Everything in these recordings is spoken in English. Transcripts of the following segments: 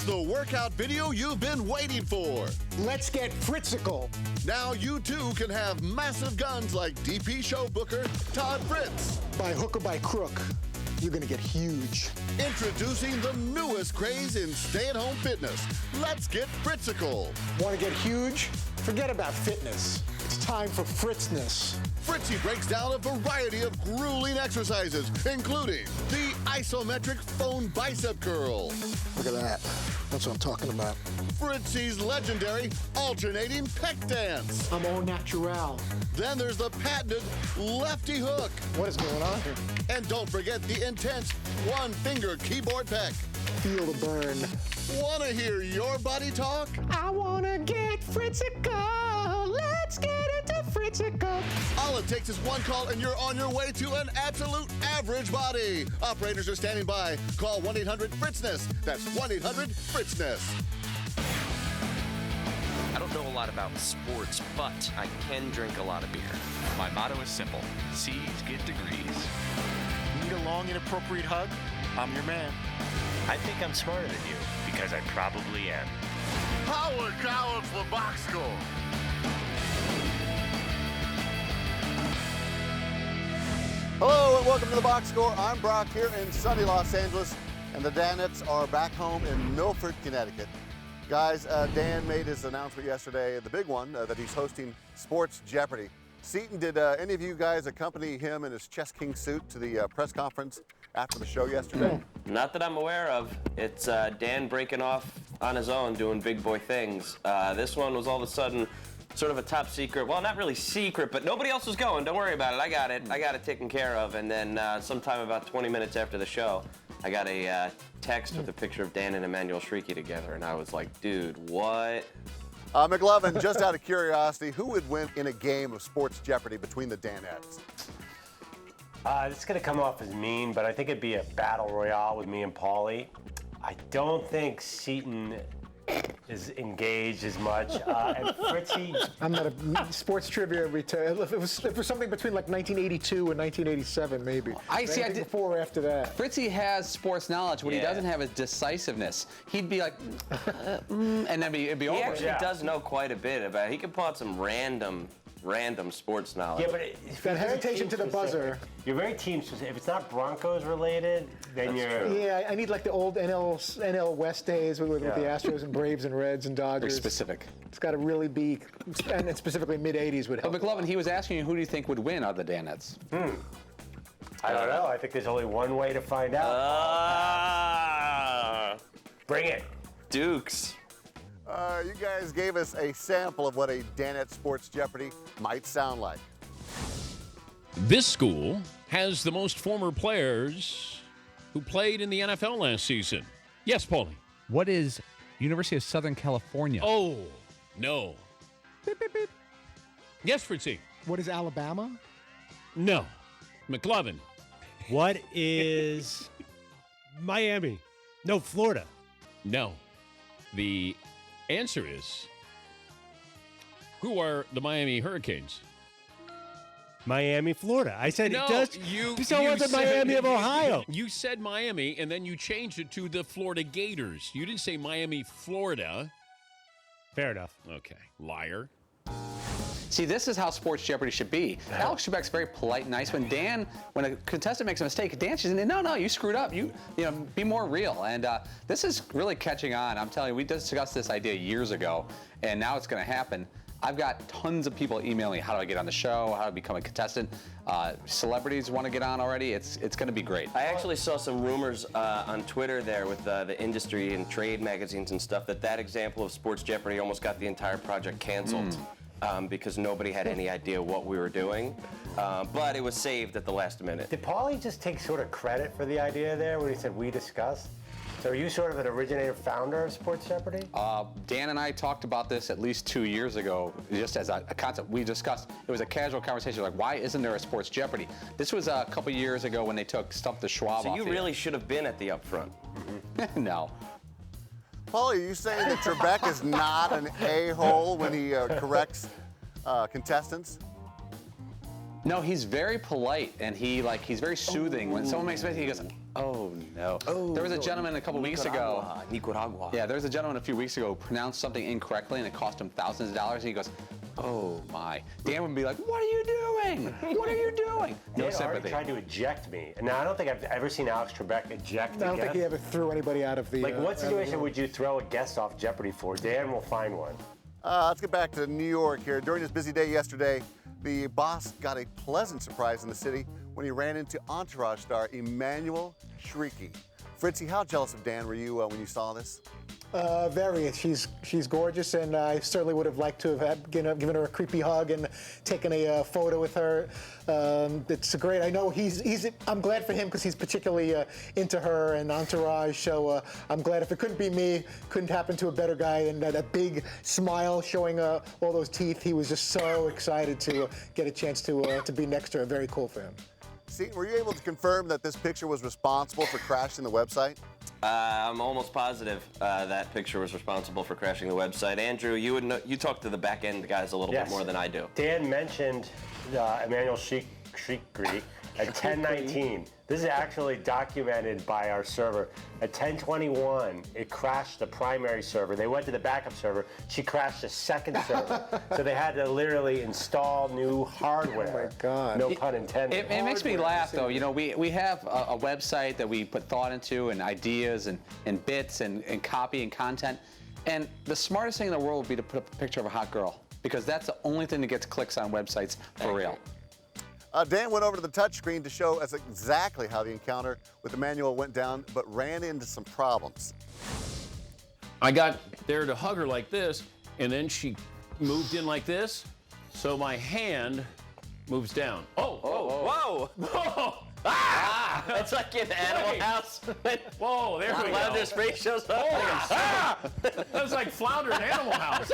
the workout video you've been waiting for. Let's get Fritzical. Now you too can have massive guns like DP show booker Todd Fritz. By hook or by crook, you're gonna get huge. Introducing the newest craze in stay-at-home fitness. Let's get Fritzical. Want to get huge? Forget about fitness. It's time for Fitzness. Fritzy breaks down a variety of grueling exercises, including the isometric phone bicep curl. Look at that. That's what I'm talking about. Fritzy's legendary alternating pec dance. I'm au natural. Then there's the patented lefty hook. What is going on here? And don't forget the intense one-finger keyboard peck. Feel the burn. Want to hear your body talk? I want to get Fritzical. Let's get into Fritzical. All it takes is one call and you're on your way to an absolute average body. Operators are standing by. Call 1-800-FRITZNESS. That's 1-800-FRITZNESS. I don't know a lot about sports, but I can drink a lot of beer. My motto is simple. C's get degrees. Need a long, inappropriate hug? I'm your man. I think I'm smarter than you, because I probably am. Howard Coward for box score. Hello and welcome to the Box Score. I'm Brock here in sunny Los Angeles, and the Danettes are back home in Milford, Connecticut. Guys, Dan made his announcement yesterday, the big one, that he's hosting Sports Jeopardy. Seton, did any of you guys accompany him in his Chess King suit to the press conference after the show yesterday? Not that I'm aware of. It's Dan breaking off on his own, doing big boy things. This one was all of a sudden sort of a top secret. Well, not really secret, but nobody else was going. Don't worry about it. I got it. I got it taken care of. And then sometime about 20 minutes after the show, I got a text with a picture of Dan and Emmanuel Chriqui together, and I was like, dude, what? McLovin, just out of curiosity, who would win in a game of Sports Jeopardy between the Danettes? This is going to come off as mean, but I think it'd be a battle royale with me and Paulie. I don't think Seton is engaged as much. And Fritzy... I'm not a sports trivia retail. If it was something between like 1982 and 1987, maybe. I see. Anything before or after that. Fritzy has sports knowledge. What he doesn't have is decisiveness. He'd be like, and then it'd be over. He actually does know quite a bit about it. He could pull out some random sports knowledge. Yeah, but that hesitation to the buzzer. You're very team specific. If it's not Broncos related, then you're... True. Yeah, I need like the old NL West days with the Astros and Braves and Reds and Dodgers. Very specific. It's got to really be, and specifically mid-'80s would help. But McLovin, he was asking you, who do you think would win out of the Danettes? I don't know. I think there's only one way to find out. Bring it. Dukes. You guys gave us a sample of what a Danette Sports Jeopardy might sound like. This school has the most former players who played in the NFL last season. Yes, Paulie. What is University of Southern California? Oh, no. Beep, beep, beep. Yes, Fritzy. What is Alabama? No. McLovin. What is Miami? No, Florida. No. The answer is, who are the Miami Hurricanes? Miami, Florida. I said no, it does. You said Miami of Ohio. You said Miami, and then you changed it to the Florida Gators. You didn't say Miami, Florida. Fair enough. Okay. Liar. See, this is how Sports Jeopardy should be. Alex Trebek's very polite and nice. When a contestant makes a mistake, Dan says, no, you screwed up. You know, be more real. And this is really catching on. I'm telling you, we discussed this idea years ago, and now it's going to happen. I've got tons of people emailing me, how do I get on the show, how to become a contestant. Celebrities want to get on already. It's going to be great. I actually saw some rumors on Twitter there with the industry and trade magazines and stuff that example of Sports Jeopardy almost got the entire project canceled. Because nobody had any idea what we were doing. But it was saved at the last minute. Did Paulie just take sort of credit for the idea there when he said we discussed? So are you sort of an originator founder of Sports Jeopardy? Dan and I talked about this at least 2 years ago, just as a concept. We discussed, it was a casual conversation, like, why isn't there a Sports Jeopardy? This was a couple years ago when they took Stump the Schwab So off you the really should have been at the upfront. No. Paulie, are you saying that Trebek is not an a-hole when he corrects contestants? No, he's very polite, and he's very soothing. When someone makes a mistake, he goes, "Oh no." There was a gentleman a couple weeks ago. Nicaragua. Yeah, there was a gentleman a few weeks ago who pronounced something incorrectly, and it cost him thousands of dollars. And he goes, "Oh my." Dan would be like, "What are you doing? What are you doing?" No Dan sympathy. tried to eject me. Now I don't think I've ever seen Alex Trebek eject. I don't think he ever threw anybody out of the. Like, what situation would you throw a guest off Jeopardy for? Dan will find one. Let's get back to New York here. During his busy day yesterday, the boss got a pleasant surprise in the city when he ran into Entourage star Emmanuel Chriqui. Fritzy, how jealous of Dan were you when you saw this? Very. She's gorgeous, and I certainly would have liked to have given her a creepy hug and taken a photo with her. It's great. I know I'm glad for him because he's particularly into her and Entourage. So I'm glad if it couldn't be me, couldn't happen to a better guy. And that big smile showing all those teeth. He was just so excited to get a chance to be next to her. Very cool for him. See, were you able to confirm that this picture was responsible for crashing the website? I'm almost positive that picture was responsible for crashing the website. Andrew, you talk to the back end guys a little bit more than I do. Dan mentioned Emmanuel Chriqui at 10:19. This is actually documented by our server. At 10:21, it crashed the primary server. They went to the backup server. She crashed the second server. So they had to literally install new hardware. Oh my God. No pun intended. It makes me laugh, though. You know, we have a website that we put thought into, and ideas, and bits, and copy, and content. And the smartest thing in the world would be to put up a picture of a hot girl, because that's the only thing that gets clicks on websites for real. Dan went over to the touchscreen to show us exactly how the encounter with Emmanuel went down, but ran into some problems. I got there to hug her like this, and then she moved in like this, so my hand moves down. Whoa! Ah! That's like in Animal House. Whoa, there we go. Flounder's face shows up. That's like Flounder in Animal House.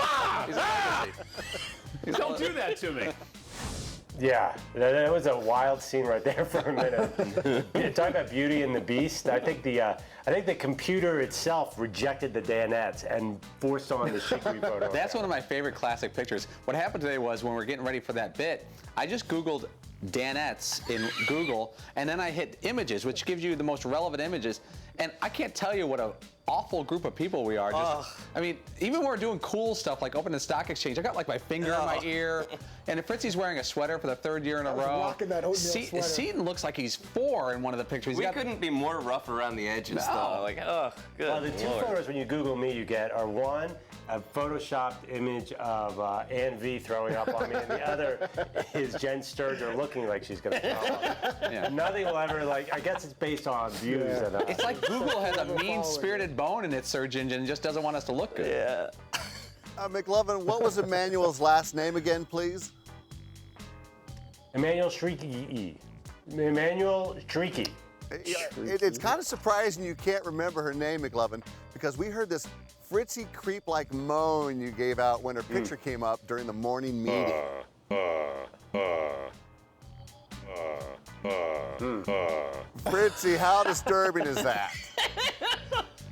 Don't do that to me. Yeah, that was a wild scene right there for a minute. Yeah, talking about Beauty and the Beast, I think the computer itself rejected the Danettes and forced on the Chriqui photo. That's one of my favorite classic pictures. What happened today was when we were getting ready for that bit, I just Googled Danettes in Google, and then I hit images, which gives you the most relevant images. And I can't tell you what an awful group of people we are. I mean, even when we're doing cool stuff like opening the stock exchange, I got like my finger in my ear, and Fritzy's wearing a sweater for the third year in a row. Rocking that oatmeal sweater. Seton looks like he's 4 in one of the pictures. We couldn't be more rough around the edges, though. Like, good. Well, the two photos when you Google me you get are one, a photoshopped image of Ann V throwing up on me, and the other is Jen Sturger looking like she's going to throw up. Yeah. Nothing will ever, I guess it's based on views. Yeah. And, It's like Google has a mean-spirited bone in its search engine and just doesn't want us to look good. Yeah. McLovin, what was Emmanuel's last name again, please? Emmanuel Chriqui. Emmanuel Chriqui. It's kind of surprising you can't remember her name, McLovin, because we heard this Fritzy creep-like moan you gave out when her picture came up during the morning meeting. Fritzy, how disturbing is that?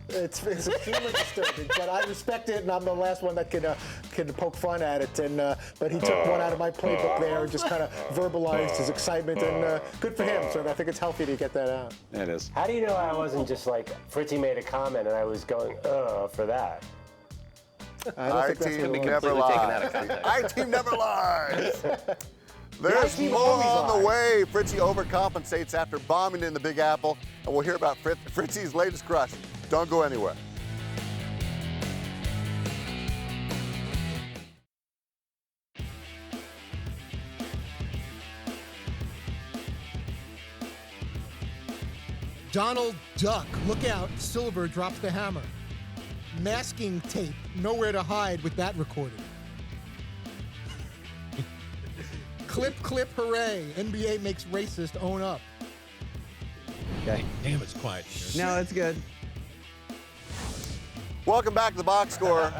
It's extremely disturbing, but I respect it, and I'm the last one that can poke fun at it. And but he took one out of my playbook there and just kind of verbalized his excitement, and good for him. So I think it's healthy to get that out. It is. How do you know I wasn't just like, Fritzy made a comment and I was going, for that? Our team never lies. Our team never lies. There's more on the way. Fritzy overcompensates after bombing in the Big Apple, and we'll hear about Fritzy's latest crush. Don't go anywhere. Donald Duck, look out, Silver drops the hammer. Masking tape, nowhere to hide with that recorded. Clip, clip, hooray, NBA makes racist own up. Okay. Damn, it's quiet here. No, it's good. Welcome back to the box score.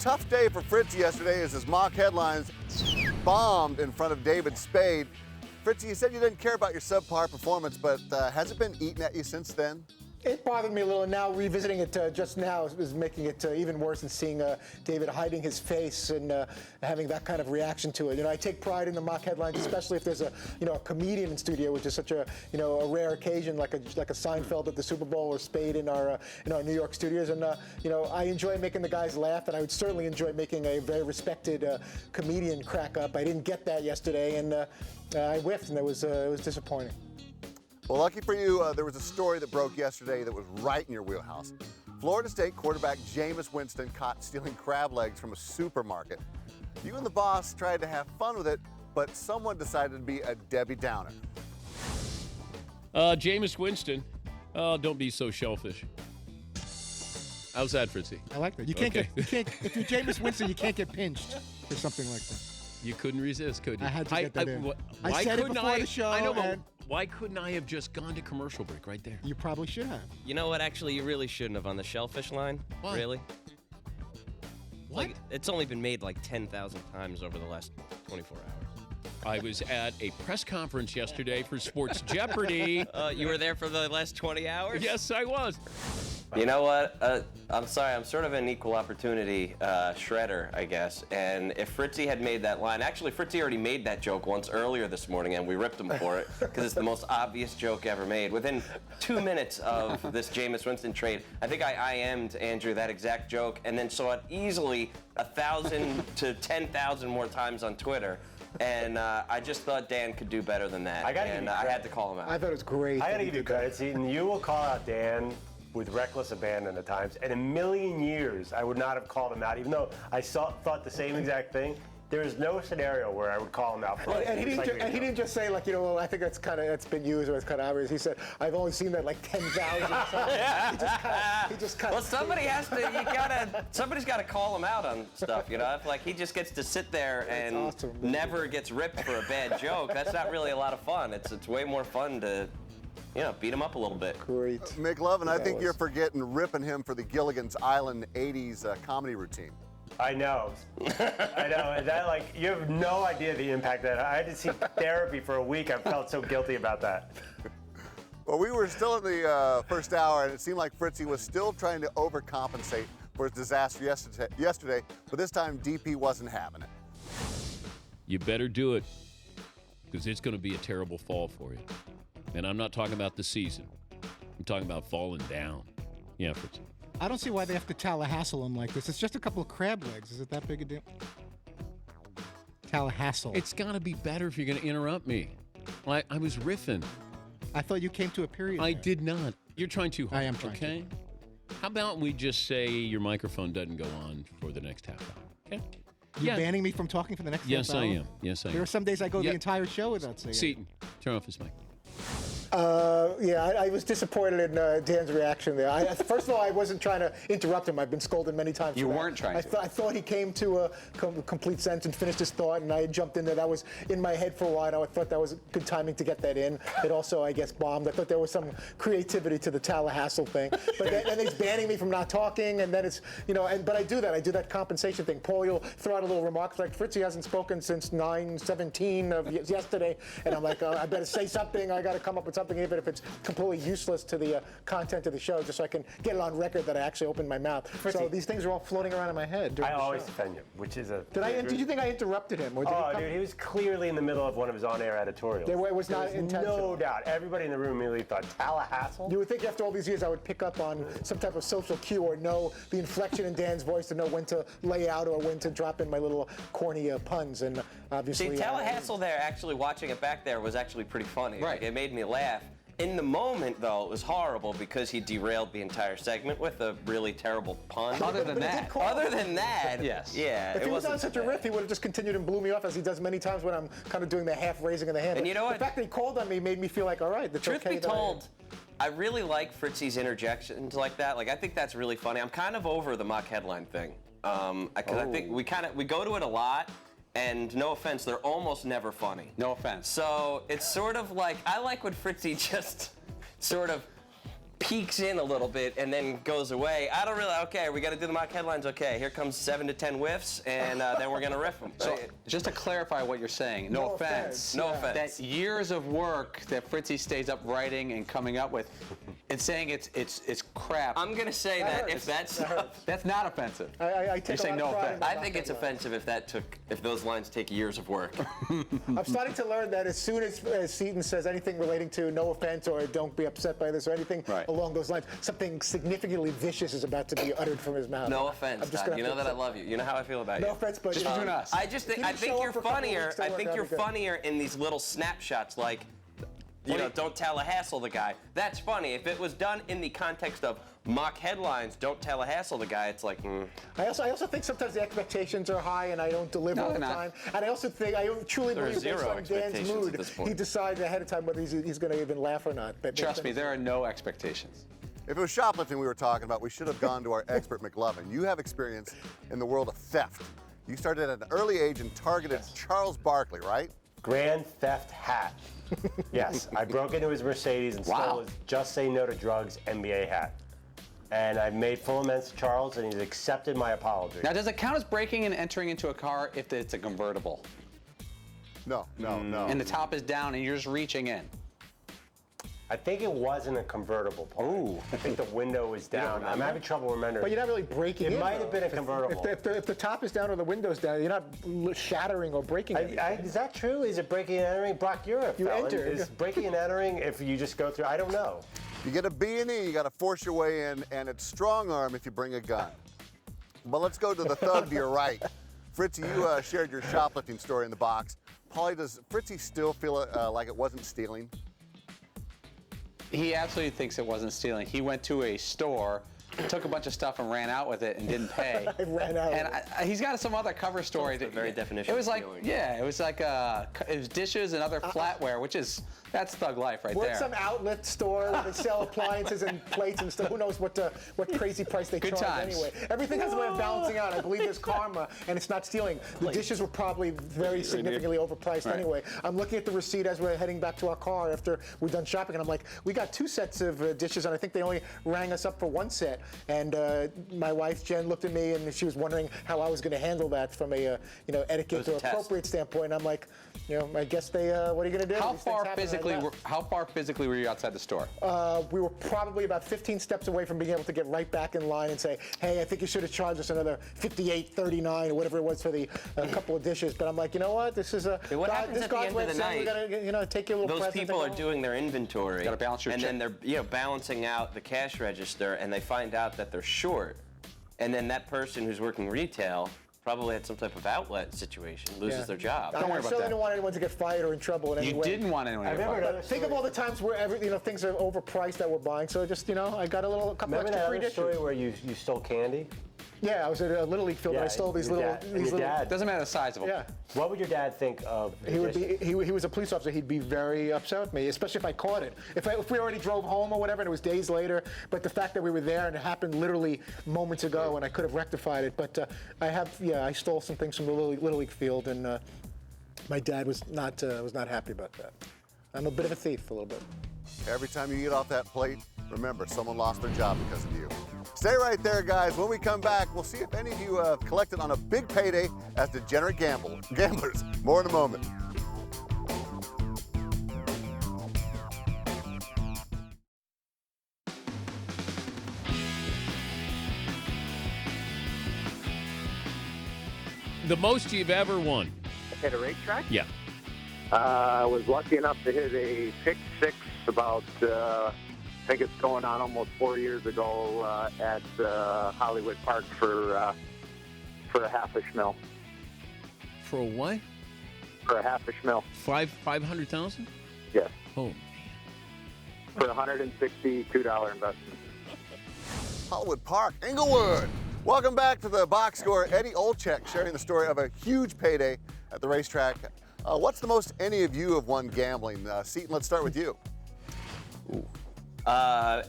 Tough day for Fritzy yesterday as his mock headlines bombed in front of David Spade. Fritzy, you said you didn't care about your subpar performance, but has it been eating at you since then? It bothered me a little, and now revisiting it just now is making it even worse, and seeing David hiding his face and having that kind of reaction to it. I take pride in the mock headlines, especially if there's a comedian in studio, which is such a a rare occasion, like a Seinfeld at the Super Bowl or Spade in our New York studios. And I enjoy making the guys laugh, and I would certainly enjoy making a very respected comedian crack up. I didn't get that yesterday, and I whiffed, and it was disappointing. Well, lucky for you, there was a story that broke yesterday that was right in your wheelhouse. Florida State quarterback Jameis Winston caught stealing crab legs from a supermarket. You and the boss tried to have fun with it, but someone decided to be a Debbie Downer. Jameis Winston, don't be so shellfish. How's that, Fritzy? I like that. You can't if you're Jameis Winston, you can't get pinched for something like that. You couldn't resist, could you? I had to get that in. I said it before the show. I know, but and why couldn't I have just gone to commercial break right there? you probably should have. You know what? Actually, you really shouldn't have on the shellfish line. Why? Really? What? Like, it's only been made like 10,000 times over the last 24 hours. I was at a press conference yesterday for Sports Jeopardy. You were there for the last 20 hours? Yes, I was. You know what? I'm sorry. I'm sort of an equal opportunity shredder, I guess. And if Fritzy had made that line, actually, Fritzy already made that joke once earlier this morning, and we ripped him for it because it's the most obvious joke ever made. Within 2 minutes of this Jameis Winston trade, I think I IM'd Andrew that exact joke, and then saw it easily 1,000 to 10,000 more times on Twitter. And I just thought Dan could do better than that. I had to call him out. I thought it was great. I got to give you credit, Seton. You will call out Dan with reckless abandon at times. In a million years, I would not have called him out, even though I thought the same exact thing. There is no scenario where I would call him out for it. And he didn't just say like, well, I think it's been used or it's kind of obvious. He said, I've only seen that like 10,000 times. He just kind of. Well, somebody's got to call him out on stuff, If like he just gets to sit there and never gets ripped for a bad joke, that's not really a lot of fun. It's way more fun to beat him up a little bit. Great. McLovin, I think you're forgetting ripping him for the Gilligan's Island 80s comedy routine. I know. I know. And that, you have no idea the impact that I had to seek therapy for a week. I felt so guilty about that. Well, we were still in the first hour, and it seemed like Fritzy was still trying to overcompensate for his disaster yesterday, but this time DP wasn't having it. You better do it, because it's going to be a terrible fall for you. And I'm not talking about the season. I'm talking about falling down. Yeah, Fritzy. I don't see why they have to Tallahassle him like this. It's just a couple of crab legs. Is it that big a deal? Tallahassle. It's got to be better if you're going to interrupt me. I was riffing. I thought you came to a period. I did not. You're trying too hard. I am trying okay? How about we just say your microphone doesn't go on for the next half hour? Okay? You're banning me from talking for the next half hour? Yes, I am. There are some days I go the entire show without saying it. Seton, turn off his mic. I was disappointed in Dan's reaction there. First of all, I wasn't trying to interrupt him. I've been scolded many times. You weren't trying to. I thought he came to a complete sentence and finished his thought, and I jumped in there. That was in my head for a while. I thought that was good timing to get that in. It also, I guess, bombed. I thought there was some creativity to the Tallahassle thing. But then he's banning me from not talking, and then it's, but I do that. I do that compensation thing. Paul, you'll throw out a little remark like, Fritzy hasn't spoken since 9/17 of yesterday, and I'm like, I better say something. I got to come up with something, even if it's completely useless to the content of the show, just so I can get it on record that I actually opened my mouth. Fritzy. So these things are all floating around in my head. I always defend you, which is a... Did you think I interrupted him? Or did dude, he was clearly in the middle of one of his on-air editorials. It was not intentional. No doubt. Everybody in the room immediately thought, Tallahassle? You would think after all these years I would pick up on some type of social cue or know the inflection in Dan's voice to know when to lay out or when to drop in my little corny puns, and obviously... See, Tallahassle there, actually watching it back there, was actually pretty funny. Right. It made me laugh. In the moment, though, it was horrible because he derailed the entire segment with a really terrible pun. Other than that, yes. Yeah. If he was on such a riff, he would have just continued and blew me off as he does many times when I'm kind of doing the half raising of the hand. And you know what? The fact that he called on me made me feel like, all right, the truth be told, I really like Fritzy's interjections like that. I think that's really funny. I'm kind of over the mock headline thing because I think we go to it a lot. And no offense, they're almost never funny. No offense. So it's sort of like, I like when Fritzy just sort of peeks in a little bit and then goes away. I don't really, okay, we got to do the mock headlines. Okay, here comes 7 to 10 whiffs, and then we're going to riff them. So, just to clarify what you're saying, no offense. No offense. That years of work that Fritzy stays up writing and coming up with, and saying it's crap. I'm going to say that if that's that's not offensive. I take You're saying no offense. I think it's offensive if those lines take years of work. I'm starting to learn that as soon as Seaton says anything relating to no offense or don't be upset by this or anything along those lines, something significantly vicious is about to be uttered from his mouth. No offense, Todd. You know that I love you. You know how I feel about you. No offense, but just between us. I think you're funnier. I think you're funnier in these little snapshots, like, don't Tallahassle the guy. That's funny. If it was done in the context of mock headlines, don't Tallahassle the guy, it's like, I also think sometimes the expectations are high and I don't deliver all the time. And I also think, I truly believe based on Dan's mood, he decides ahead of time whether he's going to even laugh or not. But trust me, there are no expectations. If it was shoplifting we were talking about, we should have gone to our expert McLovin. You have experience in the world of theft. You started at an early age and targeted Charles Barkley, right? Grand theft hat. Yes, I broke into his Mercedes and stole his Just Say No to Drugs NBA hat. And I've made full amends to Charles, and he's accepted my apology. Now, does it count as breaking and entering into a car if it's a convertible? No. And the top is down and you're just reaching in? I think it wasn't a convertible, Paul. I think the window was down. I'm having trouble remembering. But you're not really breaking in. It might have been a convertible. If the top is down or the window's down, you're not shattering or breaking anything. Is that true? Is it breaking and entering? Brock, you're a felon. Enter. Is breaking and entering if you just go through? I don't know. You get a B&E, you got to force your way in, and it's strong arm if you bring a gun. But let's go to the thug to your right. Fritzy, you shared your shoplifting story in the box. Paulie, does Fritzy still feel like it wasn't stealing? He absolutely thinks it wasn't stealing. He went to a store, took a bunch of stuff and ran out with it and didn't pay. Ran out. And he's got some other cover story. That's the very definition. It was like, stealing. it was like it was dishes and other flatware, that's thug life right there. Some outlet store where they sell appliances and plates and stuff. Who knows what crazy price they charge anyway. Everything has a way of balancing out. I believe there's karma, and it's not stealing. The dishes were probably very significantly overpriced anyway. I'm looking at the receipt as we're heading back to our car after we're done shopping, and I'm like, we got 2 sets of dishes, and I think they only rang us up for 1 set. And my wife Jen looked at me, and she was wondering how I was going to handle that from a etiquette or appropriate standpoint. I'm like, I guess they. What are you going to do? How far physically were you outside the store? We were probably about 15 steps away from being able to get right back in line and say, hey, I think you should have charged us another $58.39 or whatever it was for the couple of dishes. But I'm like, you know what? This is a what happens at the end of the night? We gotta take your little. Those people are doing their inventory. Gotta balance your check. then they're balancing out the cash register, and they find out that they're short, and then that person who's working retail probably had some type of outlet situation, loses their job. Don't worry about that. I certainly didn't want anyone to get fired or in trouble in any way. You didn't want anyone to get fired. Think of all the times where things are overpriced that we're buying. So just I got a couple Remember extra that free other dishes. story where you stole candy? Yeah, I was at a Little League field and I stole these little. Dad. Doesn't matter the size of them. Yeah. What would your dad think of? He was a police officer. He'd be very upset with me, especially if I caught it. If we already drove home or whatever, and it was days later. But the fact that we were there and it happened literally moments ago, and I could have rectified it. But I stole some things from the Little League field, and my dad was not happy about that. I'm a bit of a thief, a little bit. Every time you get off that plate, remember, someone lost their job because of you. Stay right there, guys. When we come back, we'll see if any of you have collected on a big payday as degenerate gamblers. More in a moment. The most you've ever won? At a racetrack? Yeah. I was lucky enough to hit a pick 6 about, I think it's going on almost 4 years ago at Hollywood Park for a half a schmil. For a what? For a half a schmil. 500,000? Yes. Oh. For a $162 investment. Hollywood Park, Inglewood. Welcome back to the box score. Eddie Olczyk sharing the story of a huge payday at the racetrack. What's the most any of you have won gambling? Seaton, let's start with you. Ooh.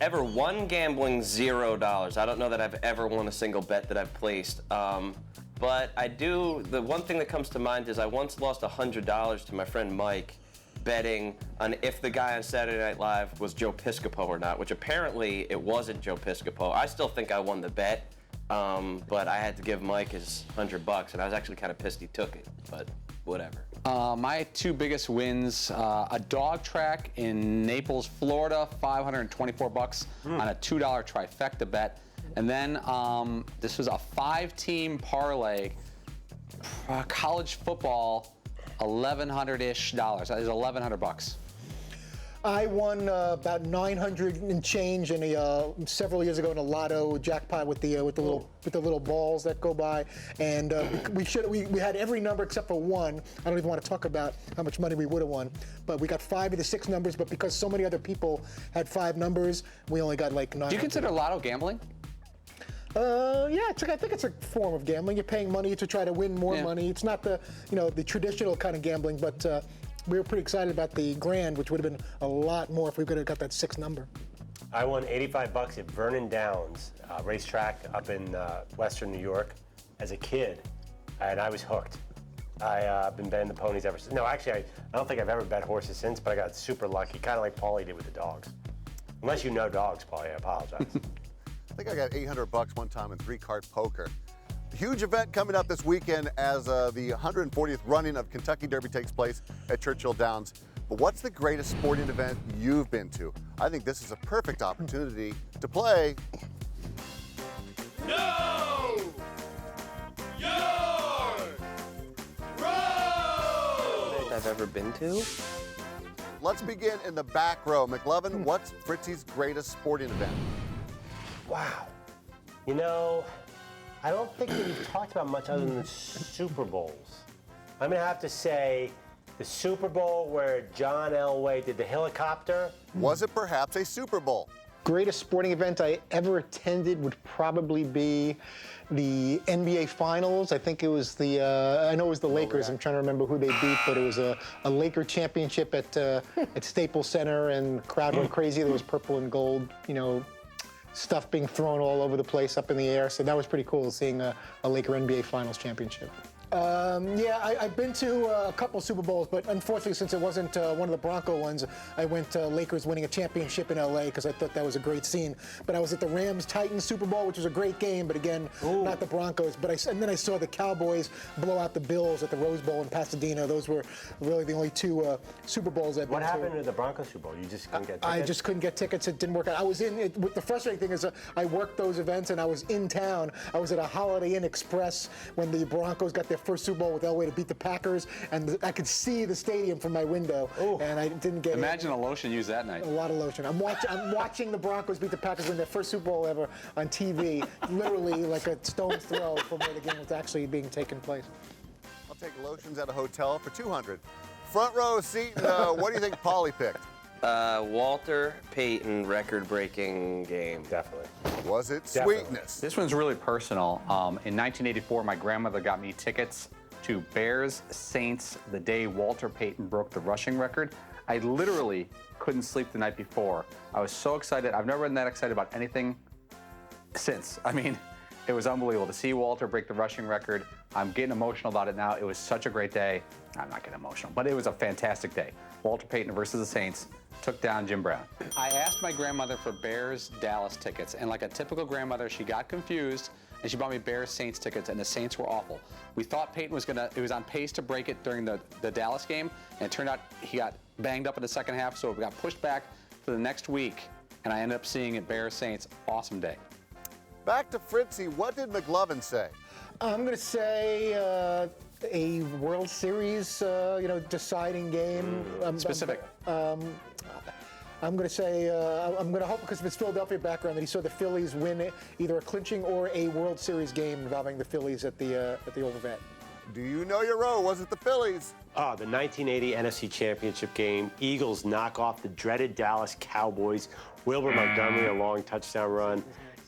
Ever won gambling? $0. I don't know that I've ever won a single bet that I've placed. But I do, the one thing that comes to mind is I once lost $100 to my friend Mike betting on if the guy on Saturday Night Live was Joe Piscopo or not, which apparently it wasn't Joe Piscopo. I still think I won the bet, but I had to give Mike his $100, and I was actually kind of pissed he took it, but whatever. My two biggest wins, a dog track in Naples, Florida, $524 on a $2 trifecta bet. And then this was a 5-team parlay, college football, $1,100-ish. That is $1,100. I won about 900 and change in several years ago in a lotto jackpot with the little balls that go by, and we had every number except for one. I don't even want to talk about how much money we would have won, but we got 5 of the 6 numbers. But because so many other people had 5 numbers, we only got like 9. Do you consider lotto gambling? Yeah, I think it's a form of gambling. You're paying money to try to win more money. It's not the traditional kind of gambling, but we were pretty excited about the grand, which would have been a lot more if we could have got that 6 number. I won $85 at Vernon Downs, racetrack up in Western New York, as a kid, and I was hooked. I've been betting the ponies ever since. No, actually, I don't think I've ever bet horses since, but I got super lucky, kind of like Paulie did with the dogs. Unless you know dogs, Paulie, I apologize. I think I got $800 one time in 3-card poker. Huge event coming up this weekend as the 140th running of Kentucky Derby takes place at Churchill Downs. But what's the greatest sporting event you've been to? I think this is a perfect opportunity to play. Know Your Row! I've ever been to? Let's begin in the back row. McLovin, what's Fritzy's greatest sporting event? Wow. You know, I don't think that we've talked about much other than the Super Bowls. I'm going to have to say the Super Bowl where John Elway did the helicopter. Was it perhaps a Super Bowl? Greatest sporting event I ever attended would probably be the NBA Finals. I think it was I know it was the Lakers. I'm trying to remember who they beat, but it was a Laker championship at Staples Center, and the crowd went crazy. There was purple and gold, stuff being thrown all over the place up in the air. So that was pretty cool, seeing a Laker NBA Finals championship. I've been to a couple Super Bowls, but unfortunately, since it wasn't one of the Bronco ones, I went to Lakers winning a championship in LA because I thought that was a great scene. But I was at the Rams-Titans Super Bowl, which was a great game, but again, not the Broncos. And then I saw the Cowboys blow out the Bills at the Rose Bowl in Pasadena. Those were really the only 2 Super Bowls I've been to. What happened to the Broncos Super Bowl? You just couldn't get tickets? I just couldn't get tickets. It didn't work out. I was the frustrating thing is I worked those events and I was in town. I was at a Holiday Inn Express when the Broncos got their first Super Bowl with Elway to beat the Packers, and I could see the stadium from my window, and I didn't get Imagine a lotion used that night. A lot of lotion. I'm watching the Broncos beat the Packers win their first Super Bowl ever on TV, literally like a stone's throw from where the game was actually being taken place. I'll take lotions at a hotel for $200. Front row seat, what do you think Paulie picked? Walter Payton record-breaking game. Definitely. Was it Definitely. Sweetness? This one's really personal. In 1984, my grandmother got me tickets to Bears Saints the day Walter Payton broke the rushing record. I literally couldn't sleep the night before. I was so excited. I've never been that excited about anything since. I mean, it was unbelievable to see Walter break the rushing record. I'm getting emotional about it now. It was such a great day. I'm not getting emotional, but it was a fantastic day. Walter Payton versus the Saints took down Jim Brown. I asked my grandmother for Bears Dallas tickets, and like a typical grandmother, she got confused, and she bought me Bears Saints tickets, and the Saints were awful. We thought Payton was on pace to break it during the Dallas game, and it turned out he got banged up in the second half, so it got pushed back for the next week, and I ended up seeing it Bears Saints. Awesome day. Back to Fritzy, what did McLovin say? I'm going to say a World Series, deciding game. Specific. I'm going to say, I'm going to hope, because of his Philadelphia background, that he saw the Phillies win either a clinching or a World Series game involving the Phillies at the Oval Vet. Do you know your row? Was it the Phillies? Oh, the 1980 NFC Championship game. Eagles knock off the dreaded Dallas Cowboys. Wilbur Montgomery, a long touchdown run.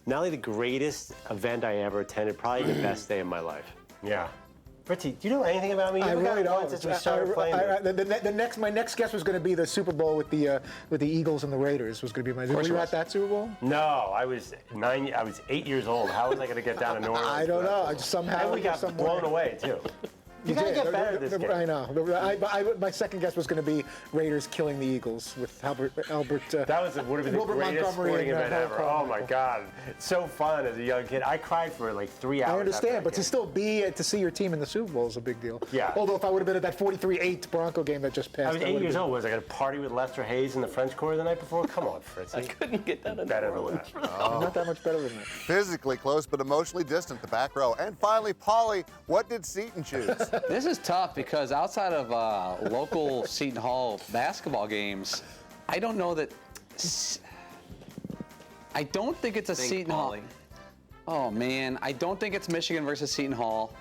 Not only the greatest event I ever attended, probably the best day of my life. Yeah. Fritzy, do you know anything about me? I really don't. Since we started playing. My next guess was going to be the Super Bowl with the Eagles and the Raiders. Was going to be my. Were you at that Super Bowl? No, I was 8 years old. How was I going to get down to New Orleans? I don't know. I just somehow And we got blown away too. You gotta get better at this game. I know. My second guess was going to be Raiders killing the Eagles with Albert. That would have been the Wilbur greatest Montgomery sporting and, event ever. Carl Oh my Michael. God, it's so fun as a young kid. I cried for like 3 hours. I understand, but after to still be to see your team in the Super Bowl is a big deal. Yeah. Although if I would have been at that 43-8 Bronco game that just passed, I was 8 years old. Was I going to party with Lester Hayes in the French Quarter the night before? Come on, Fritz. I couldn't get that in better New than Orleans. that. Not that much better than that. Physically close, but emotionally distant, the back row. And finally, Paulie, what did Seton choose? This is tough because outside of local Seton Hall basketball games, I don't know that. I don't think it's a Seton Hall. Oh man, I don't think it's Michigan versus Seton Hall.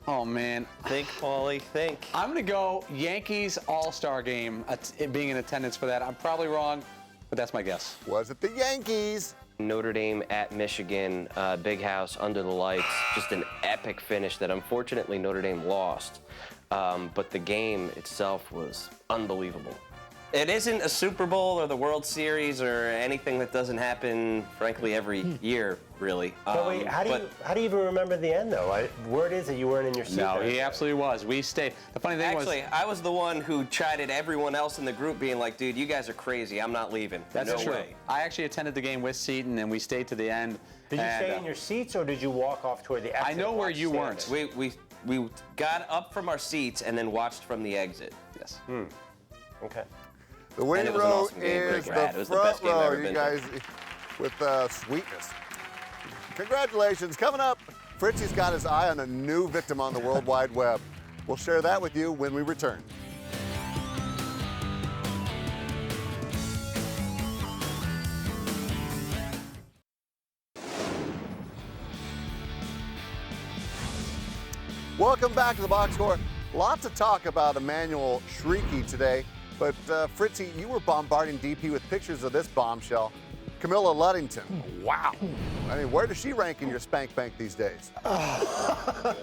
Oh man. Think, Paulie, think. I'm gonna go Yankees All-Star Game. Being in attendance for that, I'm probably wrong, but that's my guess. Was it the Yankees? Notre Dame at Michigan, big house under the lights, just an epic finish that unfortunately Notre Dame lost. But the game itself was unbelievable. It isn't a Super Bowl or the World Series or anything that doesn't happen, frankly, every year, really. But wait, how do you even remember the end, though? Word is that you weren't in your seat. No, he absolutely was. We stayed. The funny thing Actually, I was the one who chided everyone else in the group being like, dude, you guys are crazy. I'm not leaving. That's no true. way. I actually attended the game with Seton, and we stayed to the end. Did you stay in your seats, or did you walk off toward the exit? I know where you weren't. We got up from our seats and then watched from the exit. Yes. Okay. The winning row awesome game. is Brad, it the was the front best game I've row, ever you been guys, with sweetness. Congratulations. Coming up, Fritzy's got his eye on a new victim on the World Wide Web. We'll share that with you when we return. Welcome back to the Box Score. Lots of talk about Emmanuel Chriqui today, but Fritzy, you were bombarding DP with pictures of this bombshell, Camilla Luddington. Wow. I mean, where does she rank in your spank bank these days? I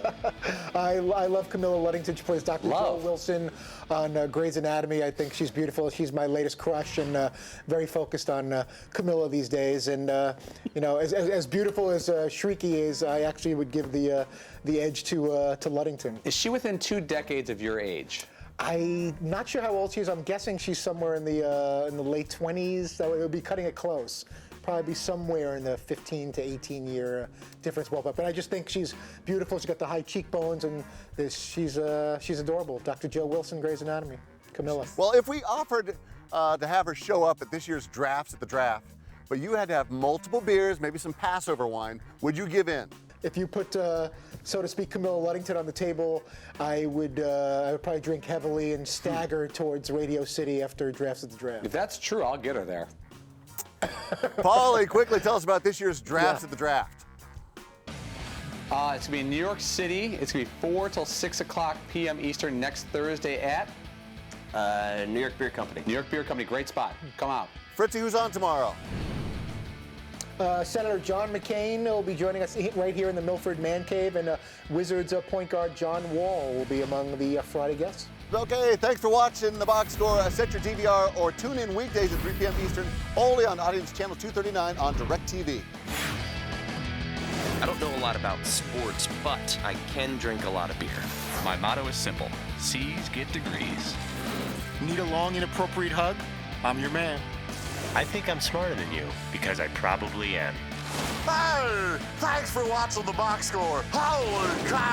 love Camilla Luddington. She plays Dr. Joe Wilson on Grey's Anatomy. I think she's beautiful. She's my latest crush, and very focused on Camilla these days. And you know, as beautiful as Chriqui is, I actually would give the edge to Luddington. Is she within 2 decades of your age? I'm not sure how old she is. I'm guessing she's somewhere in the late 20s. That would be cutting it close. Probably be somewhere in the 15 to 18 year difference ballpark. But I just think she's beautiful. She's got the high cheekbones, and she's adorable. Dr. Joe Wilson, Grey's Anatomy. Camilla. Well, if we offered to have her show up at this year's drafts at the draft, but you had to have multiple beers, maybe some Passover wine, would you give in? If you put, so to speak, Camilla Luddington on the table, I would probably drink heavily and stagger towards Radio City after drafts at the draft. If that's true, I'll get her there. Paulie, quickly tell us about this year's drafts at the draft. It's going to be in New York City. It's going to be 4 till 6 o'clock p.m. Eastern next Thursday at? New York Beer Company. New York Beer Company, great spot. Come out. Fritzy, who's on tomorrow? Senator John McCain will be joining us right here in the Milford Man Cave, and Wizards point guard John Wall will be among the Friday guests. Okay, thanks for watching the Box Score. Set your DVR or tune in weekdays at 3 p.m. Eastern, only on Audience Channel 239 on DirecTV. I don't know a lot about sports, but I can drink a lot of beer. My motto is simple: C's get degrees. Need a long, inappropriate hug? I'm your man. I think I'm smarter than you, because I probably am. Hey, thanks for watching the Box Score. Holy cow!